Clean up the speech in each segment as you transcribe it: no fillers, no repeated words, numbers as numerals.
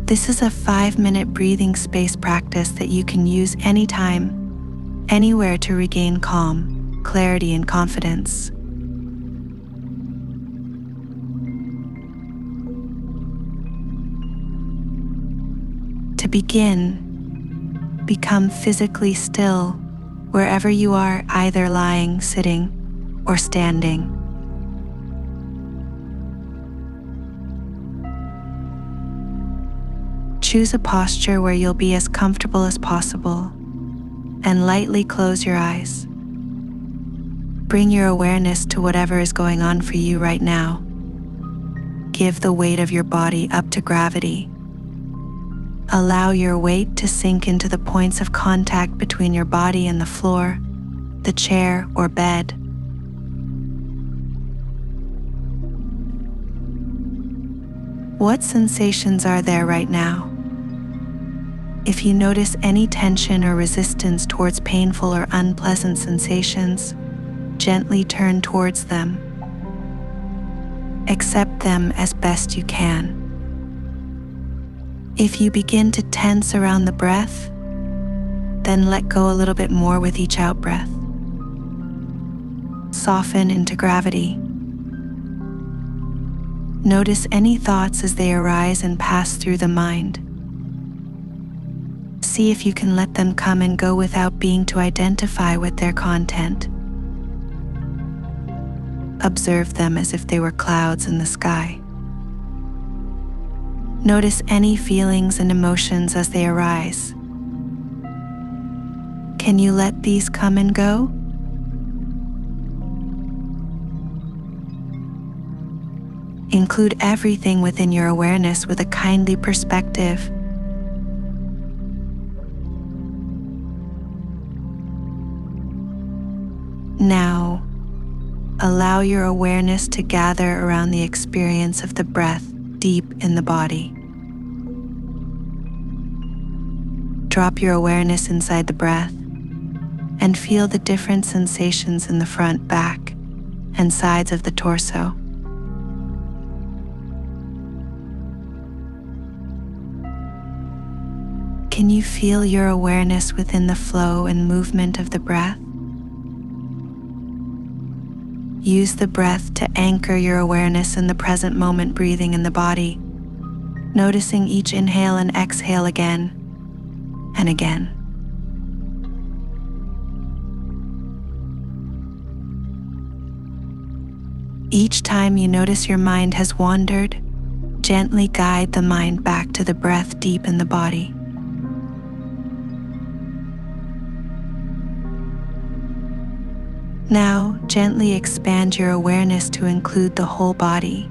This is a 5-minute breathing space practice that you can use anytime, anywhere to regain calm, clarity, and confidence. To begin, become physically still wherever you are, either lying, sitting, or standing. Choose a posture where you'll be as comfortable as possible, and lightly close your eyes. Bring your awareness to whatever is going on for you right now. Give the weight of your body up to gravity. Allow your weight to sink into the points of contact between your body and the floor, the chair, or bed. What sensations are there right now? If you notice any tension or resistance towards painful or unpleasant sensations, gently turn towards them. Accept them as best you can. If you begin to tense around the breath, then let go a little bit more with each out-breath. Soften into gravity. Notice any thoughts as they arise and pass through the mind. See if you can let them come and go without being to identify with their content. Observe them as if they were clouds in the sky. Notice any feelings and emotions as they arise. Can you let these come and go? Include everything within your awareness with a kindly perspective. Now, allow your awareness to gather around the experience of the breath deep in the body. Drop your awareness inside the breath and feel the different sensations in the front, back, and sides of the torso. Can you feel your awareness within the flow and movement of the breath? Use the breath to anchor your awareness in the present moment, breathing in the body, noticing each inhale and exhale again and again. Each time you notice your mind has wandered, gently guide the mind back to the breath deep in the body. Now, gently expand your awareness to include the whole body.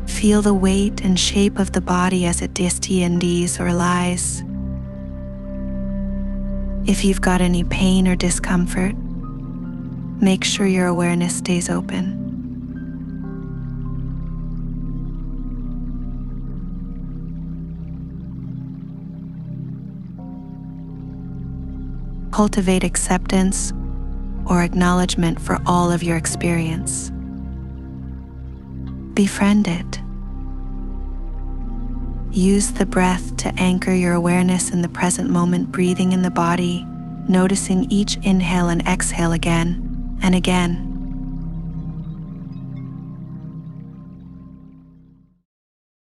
Feel the weight and shape of the body as it distendes or lies. If you've got any pain or discomfort, make sure your awareness stays open. Cultivate acceptance or acknowledgement for all of your experience. Befriend it. Use the breath to anchor your awareness in the present moment, breathing in the body, noticing each inhale and exhale again and again.